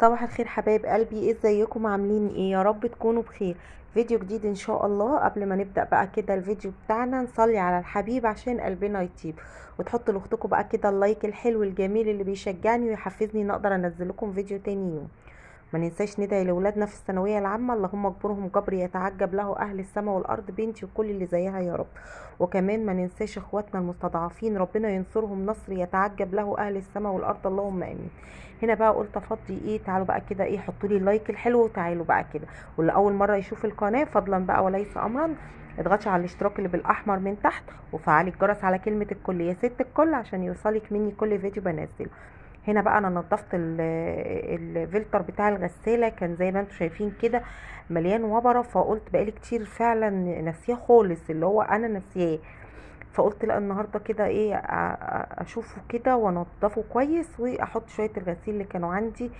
صباح الخير حبايب قلبي، ازيكم عاملين ايه؟ يا رب تكونوا بخير. فيديو جديد ان شاء الله. قبل ما نبدأ بقى كده الفيديو بتاعنا نصلي على الحبيب عشان قلبنا يطيب، وتحطوا لاختكم بقى كده اللايك الحلو الجميل اللي بيشجعني ويحفزني ان اقدر انزل لكم فيديو تاني يوم. ما ننساش ندعي لاولادنا في الثانويه العامه، اللهم اجبرهم جبر يتعجب له اهل السماء والارض، بنتي وكل اللي زيها يا رب. وكمان ما ننساش اخواتنا المستضعفين، ربنا ينصرهم نصر يتعجب له اهل السماء والارض، اللهم امين. هنا بقى قلت افضي ايه، تعالوا بقى كده ايه، حطوا لي اللايك الحلو وتعالوا بقى كده. واللي اول مره يشوف القناه فضلا بقى وليس امرا، اضغطي على الاشتراك اللي بالاحمر من تحت، وفعلي الجرس على كلمه الكل يا ست الكل عشان يوصلك مني كل فيديو بنزله. هنا بقى انا نضفت الفلتر بتاع الغساله، كان زي ما انتم شايفين كده مليان وبره، فقلت بقالي كتير فعلا ناسيه خالص، اللي هو انا ناسياه. فقلت لا النهارده كده ايه، اشوفه كده وانضفه كويس واحط شويه الغسيل اللي كانوا عندي.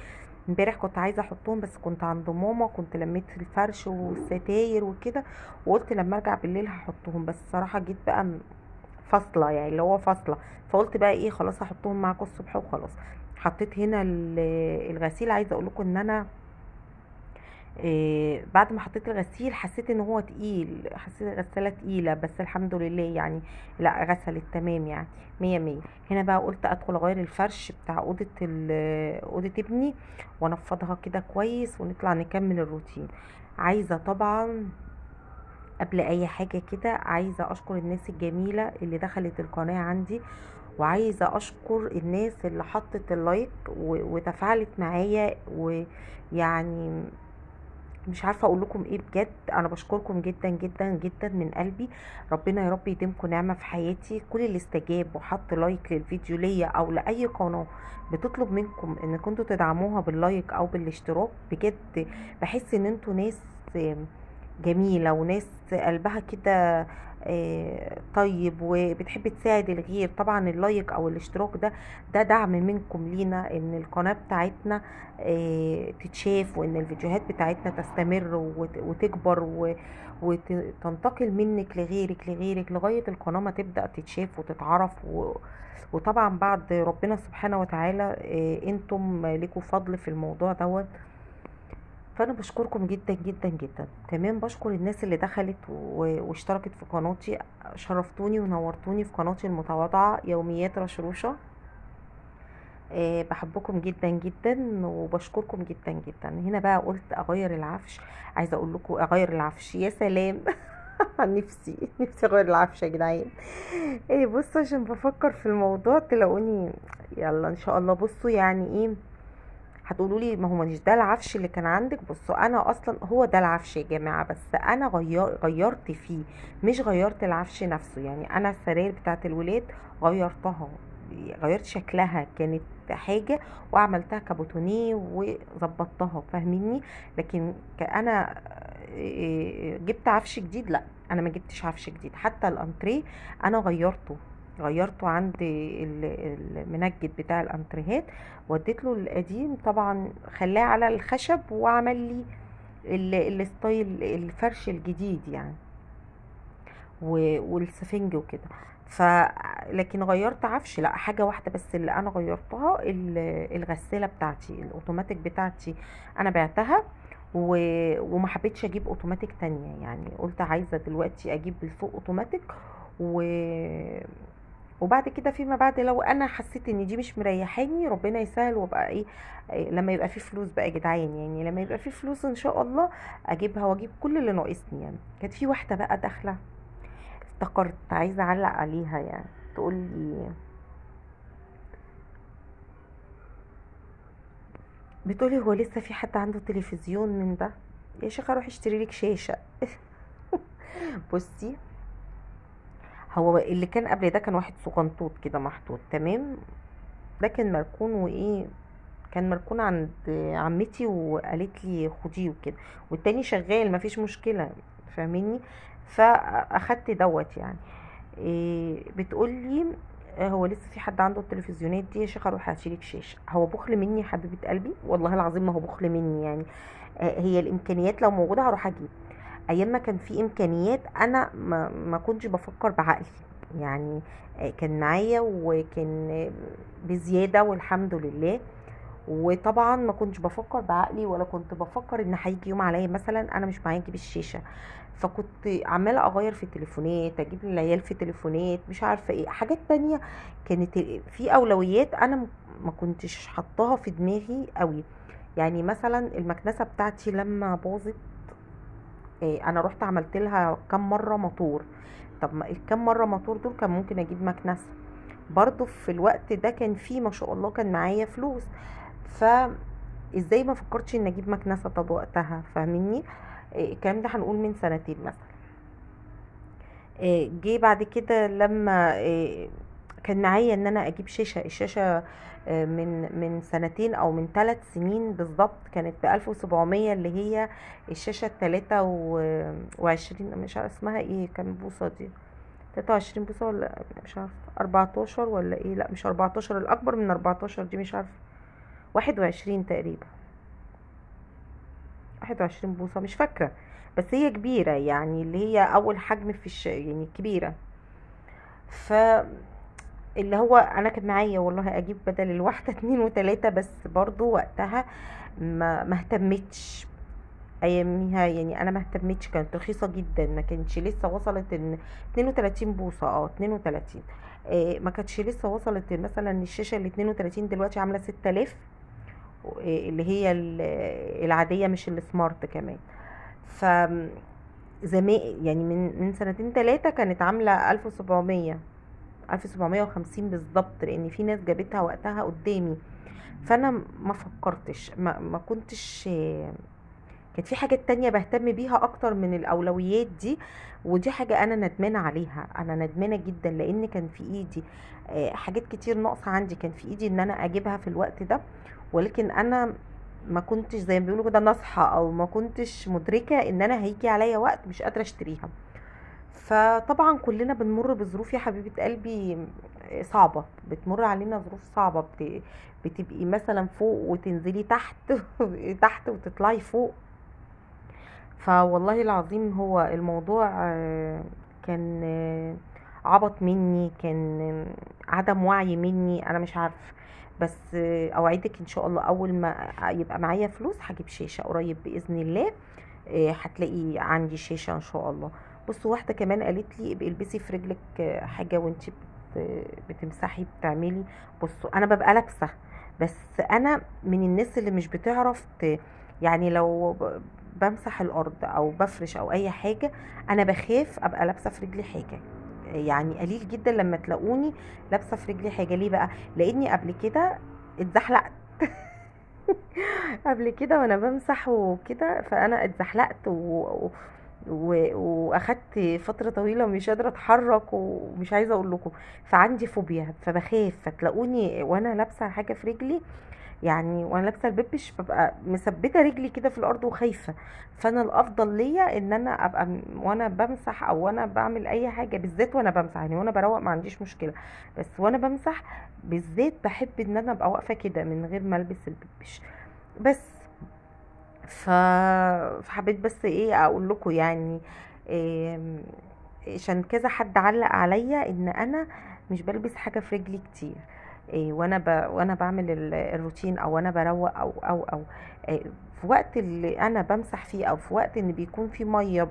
امبارح كنت عايزه احطهم بس كنت عند ماما، كنت لميت الفرش والستاير وكده، وقلت لما ارجع بالليل هحطهم. بس الصراحه جيت بقى فاصله، يعني اللي هو فاصله. فقلت بقى ايه، خلاص هحطهم معاكم الصبح وخلاص. حطيت هنا الغسيل. عايزه اقول لكم ان انا بعد ما حطيت الغسيل حسيت ان هو تقيل، حسيت الغساله تقيله، بس الحمد لله يعني. لا غسلت تمام يعني، مية مية. هنا بقى قلت ادخل اغير الفرش بتاع اوضه ابني وانفضها كده كويس ونطلع نكمل الروتين. عايزه طبعا قبل اي حاجة كده، عايزة اشكر الناس الجميلة اللي دخلت القناة عندي، وعايزة اشكر الناس اللي حطت اللايك وتفاعلت معايا، ويعني مش عارفة اقول لكم ايه، بجد انا بشكركم جدا جدا جدا من قلبي. ربنا يا رب يديمكم نعمة في حياتي. كل اللي استجاب وحط لايك للفيديو ليا او لاي قناة بتطلب منكم ان كنتوا تدعموها باللايك او بالاشتراك، بجد بحس ان انتوا ناس جميلة، وناس قلبها كده طيب وبتحب تساعد الغير. طبعا اللايك او الاشتراك ده دعم منكم لينا ان القناة بتاعتنا تتشاف، وان الفيديوهات بتاعتنا تستمر وتكبر وتنتقل منك لغيرك لغيرك لغاية القناة ما تبدأ تتشاف وتتعرف وطبعا بعد ربنا سبحانه وتعالى انتم لكم فضل في الموضوع دوت. فانا بشكركم جدا جدا جدا. كمان بشكر الناس اللي دخلت واشتركت في قناتي، شرفتوني ونورتوني في قناتي المتواضعة يوميات رشروشة. بحبكم جدا جدا وبشكركم جدا جدا. هنا بقى قلت اغير العفش. عايزه اقول لكم اغير العفش، يا سلام. نفسي اغير العفش يا جدعان. ايه بصوا، عشان بفكر في الموضوع تلاقوني يلا ان شاء الله. بصوا يعني ايه، هتقولوا لي ما هو مش ده العفش اللي كان عندك. بصوا انا اصلا هو ده العفش يا جماعه، بس انا غيرت فيه، مش غيرت العفش نفسه. يعني انا السراير بتاعت الولاد غيرتها، غيرت شكلها، كانت حاجه وعملتها كابوتونيه وظبطتها، فاهميني؟ لكن انا جبت عفش جديد؟ لا، انا ما جبتش عفش جديد. حتى الانتريه انا غيرته عند المنجد بتاع الانتريهات، وديت له القديم طبعا، خلاه على الخشب وعمل لي الستايل الفرش الجديد يعني، والسفنج وكده. ف لكن غيرت عفش لا، حاجه واحده بس اللي انا غيرتها، الغساله بتاعتي الاوتوماتيك بتاعتي انا بعتها، وما حبيتش اجيب اوتوماتيك تانية. يعني قلت عايزه دلوقتي اجيب الفوق اوتوماتيك و... وبعد كده فيما بعد لو انا حسيت ان دي مش مريحاني ربنا يسهل وابقى ايه، لما يبقى في فلوس بقى يا جدعان، يعني لما يبقى في فلوس ان شاء الله اجيبها واجيب كل اللي ناقصني. يعني كانت في واحده بقى داخله افتكرت عايزه اعلق عليها، يعني تقول لي، بتقولي هو لسه في حد عنده تلفزيون من ده؟ يا شيخه روحي اشتري لك شاشه. بصي، هو اللي كان قبل ده كان واحد صغنطوط كده محطوط تمام، ده كان مركون وايه، كان مركون عند عمتي وقالت لي خديه وكده، والتاني شغال مفيش مشكله، فاهميني؟ فاخدت دوت يعني. إيه بتقولي هو لسه في حد عنده التلفزيونات دي؟ يا شيخه روح هاتيلك شاشه. هو بخل مني يا حبيبه قلبي، والله العظيم ما هو بخل مني يعني. هي الامكانيات لو موجوده هروح اجيب. ايام ما كان في امكانيات انا ما كنتش بفكر بعقلي يعني. كان معايا وكان بزياده والحمد لله. وطبعا ما كنتش بفكر بعقلي، ولا كنت بفكر ان هيجي يوم عليا مثلا انا مش معايا اجيب الشاشه. فكنت عماله اغير في التليفونات، اجيب للعيال في تليفونات، مش عارفه ايه حاجات تانية. كانت في اولويات انا ما كنتش حطاها في دماغي قوي. يعني مثلا المكنسه بتاعتي لما باظت، انا رحت عملت لها كام مره موتور. طب ما الكام مره موتور دول كان ممكن اجيب مكنسه. برضو في الوقت ده كان في ما شاء الله كان معايا فلوس، فازاي ما فكرتش ان اجيب مكنسه طب وقتها؟ فاهميني؟ الكلام ده هنقول من سنتين مثلا. جه بعد كده لما كان معايا ان انا اجيب الشاشه من سنتين او من 3 سنين بالظبط، كانت ب1700، اللي هي الشاشه ال23، مش عارفه اسمها ايه، كان بوصه دي 23 بوصه ولا مش عارفه 14 ولا ايه، لا مش 14، الاكبر من 14 دي مش عارفه 21 تقريبا، 21 بوصه مش فاكره. بس هي كبيره يعني، اللي هي اول حجم في يعني كبيره. ف اللي هو انا كان معايا والله اجيب بدل الواحده اتنين وتلاته، بس برضو وقتها ما اهتمتش اياميها. يعني انا ما اهتمتش، كانت رخيصه جدا، ما كانتش لسه وصلت ان 32 بوصه، 32. ما كانتش لسه وصلت مثلا الشاشه ال 32 دلوقتي عامله 6000، اللي هي العاديه مش السمارت كمان. ف زمان يعني من سنتين تلاتة كانت عامله 1700، 1750 بالظبط، لان في ناس جابتها وقتها قدامي. فانا ما فكرتش، ما كنتش، كانت في حاجات تانية بهتم بيها اكتر من الاولويات دي. ودي حاجة انا ندمانة عليها، انا ندمانة جدا، لان كان في ايدي حاجات كتير ناقصة عندي، كان في ايدي ان انا اجيبها في الوقت ده. ولكن انا ما كنتش زي ما بيقولوا كده ناصحة، او ما كنتش مدركة ان انا هيجي عليا وقت مش قادرة اشتريها. فطبعا كلنا بنمر بظروف يا حبيبة قلبي صعبة، بتمر علينا ظروف صعبة، بتبقي مثلا فوق وتنزلي تحت تحت وتطلعي فوق. فوالله العظيم هو الموضوع كان عبط مني، كان عدم وعي مني، انا مش عارف. بس اوعدك ان شاء الله اول ما يبقى معايا فلوس هجيب شاشة قريب باذن الله. هتلاقي عندي شاشة ان شاء الله. بصوا واحدة كمان قالت لي ابقي البسي في رجلك حاجة وانت بتمسحي بتعملي. بصوا انا ببقى لابسة، بس انا من الناس اللي مش بتعرف يعني لو بمسح الارض او بفرش او اي حاجة، انا بخاف ابقى لابسة في رجلي حاجة. يعني قليل جدا لما تلاقوني لابسة في رجلي حاجة. ليه بقى؟ لاني قبل كده اتزحلقت قبل كده وانا بمسح وكده، فانا اتزحلقت واخدت فتره طويله مش قادره اتحرك، ومش عايزه اقول لكم. فعندي فوبيا، فبخاف، فتلاقوني وانا لابسه حاجه في رجلي، يعني وانا لابسه البيبش ببقى مثبته رجلي كده في الارض وخايفه. فانا الافضل ليا ان انا ابقى وانا بمسح او وانا بعمل اي حاجه، بالذات وانا بمسح، يعني وانا بروق ما عنديش مشكله، بس وانا بمسح بالذات بحب ان انا ابقى واقفه كده من غير ما البس البيبش. بس ف... فحبيت بس ايه اقول لكم يعني، إيه، عشان كذا حد علق عليا ان انا مش بلبس حاجه في رجلي كتير. إيه، وانا بعمل الروتين، او انا بروق او إيه، في وقت اللي انا بمسح فيه، او في وقت ان بيكون في ميه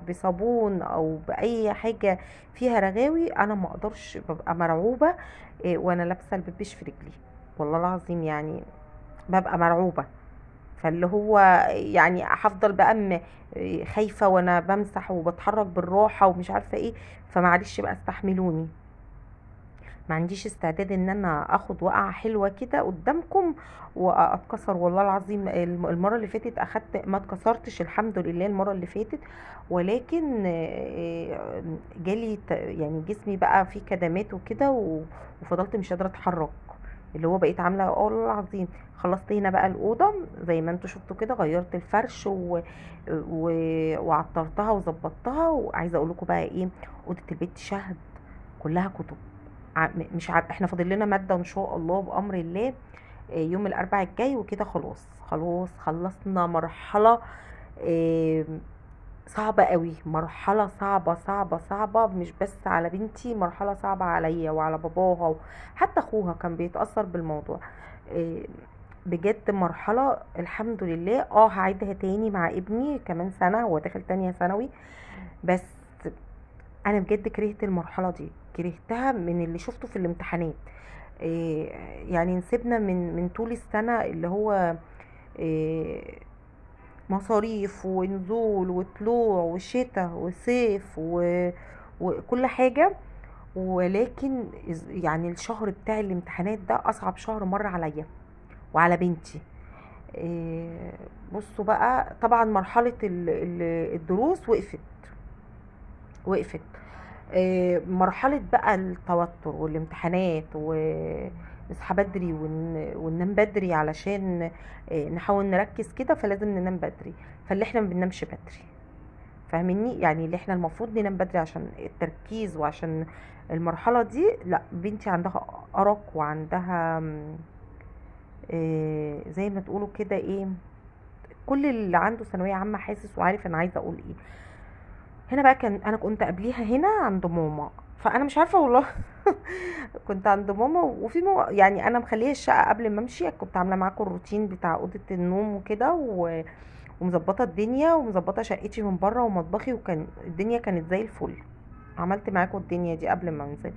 بصابون او باي حاجه فيها رغاوي، انا ما اقدرش، ببقى مرعوبه إيه وانا لابسه البيبيش في رجلي. والله العظيم يعني ببقى مرعوبه. فاللي هو يعني هفضل بقى خايفة وانا بمسح وبتحرك بالراحة ومش عارفة ايه. فمعلش بقى استحملوني، ما عنديش استعداد ان انا اخد وقعة حلوة كده قدامكم واتكسر. والله العظيم المرة اللي فاتت اخدت، ما اتكسرتش الحمد لله المرة اللي فاتت، ولكن جالي يعني جسمي بقى فيه كدمات وكده وفضلت مش قادرة اتحرك. اللي هو بقيت عامله والله العظيم. خلصت هنا بقى الاوضه زي ما انتوا شفتوا كده، غيرت الفرش و... وعطرتها وظبطتها. وعايزه اقول لكم بقى ايه، اوضه البيت شهد، كلها كتب. مش احنا فاضل لنا ماده ان شاء الله بامر الله يوم الاربعاء الجاي وكده، خلاص خلاص خلصنا مرحله آه، صعبة قوي، مرحلة صعبة صعبة صعبة، مش بس على بنتي، مرحلة صعبة عليا وعلى باباها، حتى اخوها كان بيتأثر بالموضوع. إيه، بجد مرحلة الحمد لله. هعيدها تاني مع ابني كمان سنة، هو داخل تانية ثانوي. بس انا بجد كرهت المرحلة دي، كرهتها من اللي شفته في الامتحانات. إيه يعني نسيبنا من طول السنة اللي هو إيه، مصاريف ونزول وطلوع وشتاء وصيف وكل حاجة. ولكن يعني الشهر بتاع الامتحانات ده اصعب شهر مر عليا وعلى بنتي. إيه، بصوا بقى طبعا مرحلة الدروس وقفت. مرحلة بقى التوتر والامتحانات ونصحى بدري وننام بدري علشان نحاول نركز كده، فلازم ننام بدري. فاللي احنا ما بننامش بدري، فاهميني؟ يعني اللي احنا المفروض ننام بدري عشان التركيز وعشان المرحلة دي، لا بنتي عندها أرق وعندها زي ما تقولوا كده ايه، كل اللي عنده ثانوية عامة حاسس وعارف انا عايزة اقول ايه. هنا بقى كان انا كنت قبليها هنا عند ماما، فانا مش عارفه والله. كنت عند ماما وفي يعني انا مخليه الشقه قبل ما امشي، كنت عامله معاكم الروتين بتاع اوضه النوم وكده ومظبطه الدنيا ومظبطه شقتي من بره ومطبخي، وكان الدنيا كانت زي الفل. عملت معاكم الدنيا دي قبل ما انزل.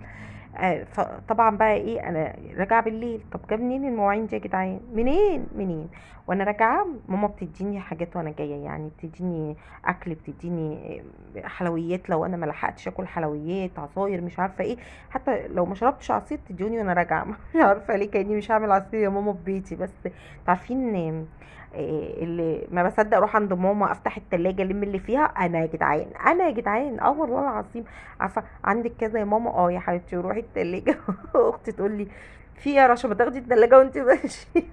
فطبعا بقى ايه، انا راجعه بالليل، طب جاب منين المواعين دي يا جدعان؟ منين؟ وانا راجعه ماما بتديني حاجات وانا جايه، يعني بتديني اكل، بتديني حلويات لو انا ما لحقتش اكل حلويات، عصاير، مش عارفه ايه. حتى لو ما شربتش عصير تديوني وانا راجعه. مش عارفه ليه، كاني مش هعمل عصير يا ماما في بيتي. بس عارفين اللي ما بصدق اروح عند ماما افتح التلاجة الم اللي فيها، انا يا جدعان والله العظيم. عارفه عندك كذا يا ماما؟ يا حبيبتي، وروحي التلاجة. اختي تقول لي في ايه يا رشا، ما تاخدي التلاجة وانت ماشيه.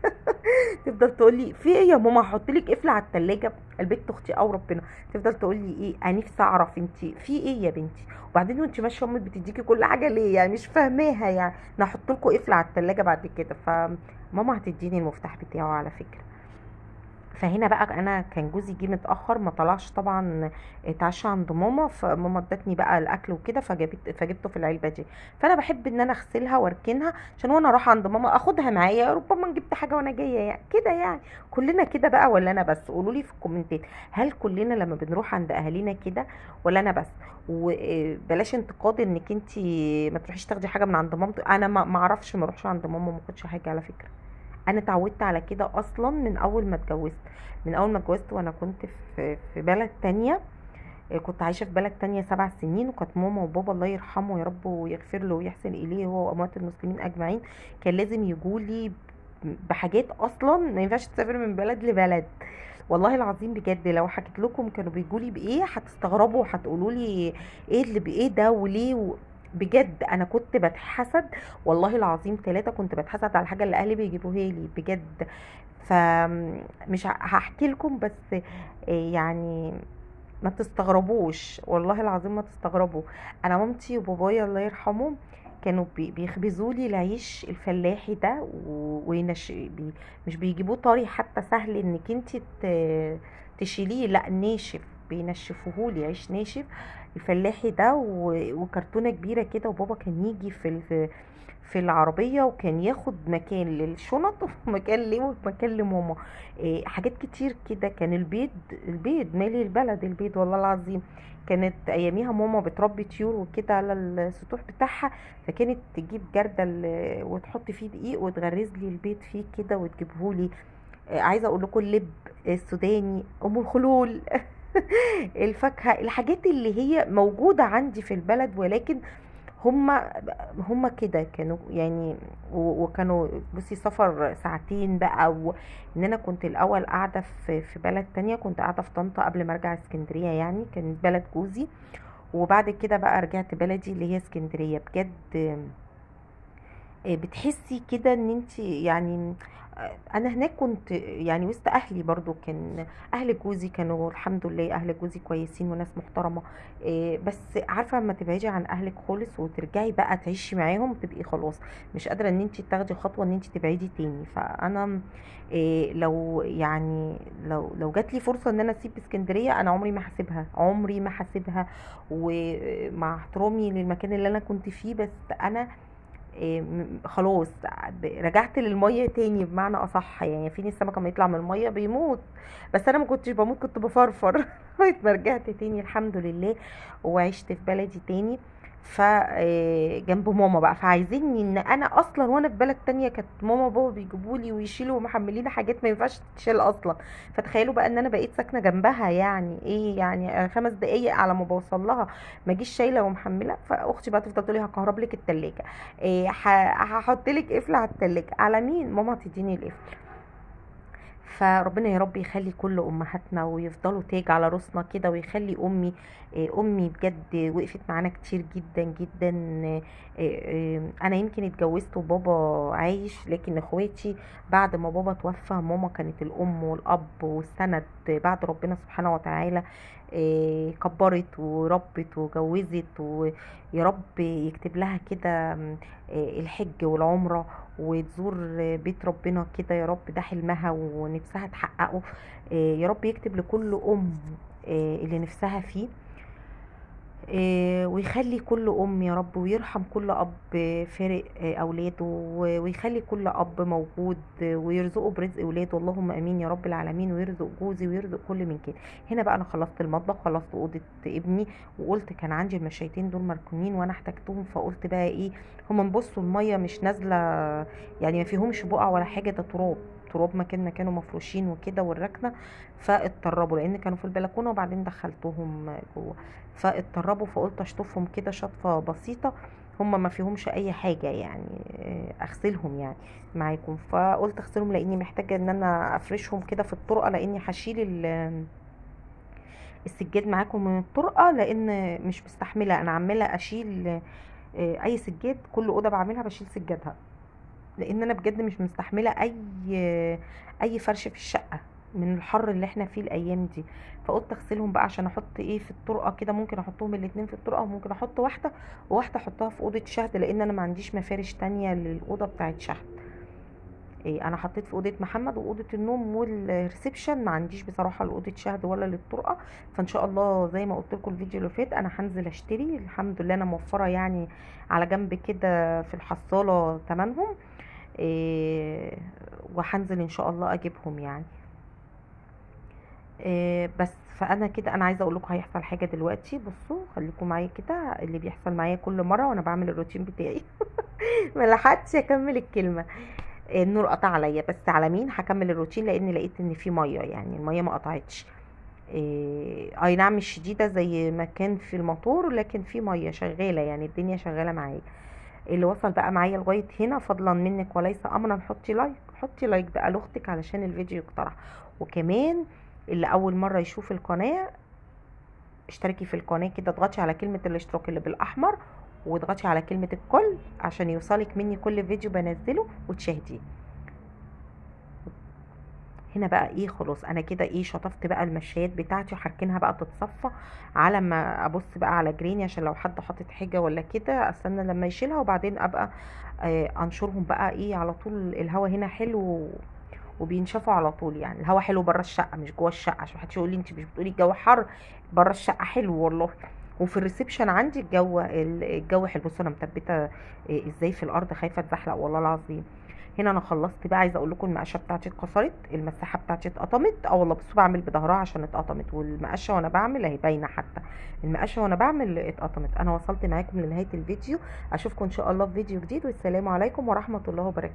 تفضل تقول لي في ايه يا ماما، هحط لك قفل على التلاجة. البنت اختي او ربنا تفضل تقول لي ايه، انا نفسي اعرف انت في ايه يا بنتي، وبعدين وانت ماشيه امك بتديكي كل حاجه ليه؟ يعني مش فاهماها، يعني انا هحط لكم قفل على التلاجة بعد كده. فماما هتديني المفتاح بتاعه على فكره. فهنا بقى انا كان جوزي جه متاخر، ما طلعش طبعا اتعشى عند ماما، فماما ادتني بقى الاكل وكده، فجبته في العلبه دي. فانا بحب ان انا اغسلها واركنها عشان وانا رايحه عند ماما اخدها معايا، ربما جبت حاجه وانا جايه يعني كده يعني. كلنا كده بقى ولا انا بس؟ قولوا لي في الكومنتات، هل كلنا لما بنروح عند اهالينا كده ولا انا بس؟ وبلاش انتقاد انك انت ما تروحيش تاخدي حاجه من عند مامتك. انا ما اعرفش ما اروحش عند ماما ما اخدش حاجه على فكره. انا اتعودت على كده اصلا من اول ما اتجوزت. من اول ما اتجوزت وانا كنت في بلد تانية. كنت عايشه في بلد تانية 7 سنين، وكانت ماما وبابا الله يرحمه يا رب ويغفر له ويحسن اليه هو واموات المسلمين اجمعين، كان لازم يجولي بحاجات اصلا ما ينفعش تسافر من بلد لبلد. والله العظيم بجد لو حكيت لكم كانوا بيجولي بايه هتستغربوا وهتقولوا لي ايه اللي بايه ده وليه بجد انا كنت بتحسد. والله العظيم 3 كنت بتحسد على الحاجه اللي اهلي بيجيبوها لي بجد. فمش هحكي لكم بس يعني ما تستغربوش، والله العظيم ما تستغربوا. انا مامتي وبابايا الله يرحمهم كانوا بيخبزوا لي العيش الفلاحي ده مش بيجيبوه طري حتى سهل انك انت تشيليه، لا ناشف، بينشفوه لي عيش ناشف الفلاحي ده وكرتونه كبيره كده. وبابا كان يجي في العربية وكان ياخد مكان للشنط ومكان ليه ومكان لماما. حاجات كتير كده. كان البيض مالي البلد، البيض والله العظيم. كانت اياميها ماما بتربي طيور وكده على السطوح بتاعها، فكانت تجيب جردل وتحط فيه دقيق وتغرز لي البيض فيه كده وتجيبهولي. عايزه اقول لكم اللب السوداني، ام الخلول. الفاكهه، الحاجات اللي هي موجوده عندي في البلد، ولكن هما هما كده كانوا يعني. وكانوا بصي سفر ساعتين بقى ان انا كنت الاول قاعده في بلد تانية، كنت قاعده في طنطا قبل ما ارجع اسكندريه، يعني كانت بلد جوزي. وبعد كده بقى رجعت بلدي اللي هي اسكندريه بجد. بتحسي كده ان انت يعني انا هناك كنت يعني وسط اهلي برضو، كان اهل جوزي كانوا الحمد لله اهل جوزي كويسين وناس محترمه. بس عارفه لما تبعدي عن اهلك خالص وترجعي بقى تعيشي معاهم تبقي خلاص مش قادره ان انت تاخدي خطوه ان انت تبعدي تاني. فانا لو يعني لو جات لي فرصه ان انا اسيب اسكندريه، انا عمري ما هسيبها، عمري ما هسيبها. ومع احترامي للمكان اللي انا كنت فيه، بس انا خلاص رجعت للميه تاني بمعنى اصح. يعني في السمكه لما يطلع من الميه بيموت، بس انا ما كنتش بموت، كنت بفرفر لغايه ما رجعت تاني الحمد لله، وعشت في بلدي تاني. ف جنب ماما بقى، فعايزيني ان انا اصلا وانا في بلد تانية كانت ماما وبابا بيجيبوا لي ويشيلوا ومحملين حاجات ما ينفعش تتشيل اصلا. فتخيلوا بقى ان انا بقيت ساكنه جنبها، يعني ايه يعني 5 دقايق على ما بوصل لها، ما اجيش شايله ومحمله. فاختي بقى تفضل تقولي هكهرب لك التلاجة، إيه هحط لك قفل على التلاجة. على مين؟ ماما تديني القفل. فربنا يا رب يخلي كل امهاتنا ويفضلوا تاج على راسنا كده، ويخلي امي، امي بجد وقفت معانا كتير جدا جدا. انا يمكن اتجوزت وبابا عايش، لكن اخواتي بعد ما بابا توفى ماما كانت الام والاب والسند بعد ربنا سبحانه وتعالى. كبرت وربت وجوزت، ويا رب يكتب لها كده الحج والعمرة، وتزور بيت ربنا كده يا رب، ده حلمها ونفسها تحققه. يا رب يكتب لكل ام اللي نفسها فيه، ويخلي كل ام يا رب، ويرحم كل اب فارق اولاده، ويخلي كل اب موجود ويرزقه برزق اولاده، اللهم امين يا رب العالمين، ويرزق جوزي ويرزق كل من كده. هنا بقى انا خلصت المطبخ، خلصت اوضه ابني، وقلت كان عندي المشايتين دول مركونين وانا احتاجتهم، فقلت بقى ايه، هما بصوا الميه مش نازله، يعني ما فيهمش بقع ولا حاجه، ده تراب، تراب مكان ما كانوا مفروشين وكده والركنه، فاتطربوا لان كانوا في البلكونه وبعدين دخلتهم جوه، فاتطربوا. فقلت اشطفهم كده شطفة بسيطة، هما ما فيهمش اي حاجة يعني، اغسلهم يعني معاكم. فقلت اغسلهم لاني محتاجة ان انا افرشهم كده في الطرقة، لاني هشيل السجاد معاكم من الطرقة، لان مش مستحملة انا عمالة اشيل اي سجاد، كل اوضة بعملها بشيل سجادها، لان انا بجد مش مستحمله اي فرش في الشقه من الحر اللي احنا فيه الايام دي. فقلت اغسلهم بقى عشان احط ايه في الطرقه كده، ممكن احطهم الاتنين في الطرقه، وممكن احط واحده وواحده احطها في اوضه شهد، لان انا ما عنديش مفارش تانية للاوضه بتاعت شهد. إيه، انا حطيت في اوضه محمد واوضه النوم والريسبشن، ما عنديش بصراحه لاوضه شهد ولا للطرقه. فان شاء الله زي ما قلت لكم الفيديو اللي فات، انا هنزل اشتري، الحمد لله انا موفره يعني على جنب كده في الحصاله تمنهم. إيه، وهنزل ان شاء الله اجيبهم يعني. إيه بس، فانا كده انا عايزه اقول لكم هيحصل حاجه دلوقتي، بصوا خليكم معايا كده، اللي بيحصل معايا كل مره وانا بعمل الروتين بتاعي ما لحقتش اكمل الكلمه. النور قطع عليا، بس على مين هكمل الروتين، لان لقيت ان في ميه، يعني الميه ما قطعتش. اي نعم مش شديده زي ما كان في الموتور، لكن في ميه شغاله، يعني الدنيا شغاله معايا. اللي وصل بقى معايا لغايه هنا فضلا منك وليس امرا، حطي لايك، حطي لايك بقى لاختك علشان الفيديو يقترح. وكمان اللي اول مره يشوف القناه، اشتركي في القناه كده، اضغطي على كلمه الاشتراك اللي بالاحمر، واضغطي على كلمه الكل عشان يوصلك مني كل فيديو بنزله وتشاهديه. هنا بقى ايه، خلاص انا كده ايه شطفت بقى المشايات بتاعتي وحركنها بقى تتصفى، على ما ابص بقى على جريني عشان لو حد حاطط حاجه ولا كده استنى لما يشيلها، وبعدين ابقى انشرهم بقى ايه على طول. الهوا هنا حلو وبينشفوا على طول، يعني الهوا حلو بره الشقه مش جوه الشقه، عشان محدش يقول لي انت مش بتقولي الجو حر، بره الشقه حلو والله. وفي الريسبشن عندي الجو حلو. بصوا انا مثبته ازاي في الارض، خايفه اتزحلق والله العظيم. هنا انا خلصت بقى، عايزه اقول لكم المقشه بتاعتي اتكسرت، المساحه بتاعتي اتقطمت، والله بصوا بعمل بظهرها عشان اتقطمت، والمقشه وانا بعمل اهي باينه حتى، المقشه وانا بعمل اتقطمت. انا وصلت معاكم لنهايه الفيديو، اشوفكم ان شاء الله في فيديو جديد، والسلام عليكم ورحمه الله وبركاته.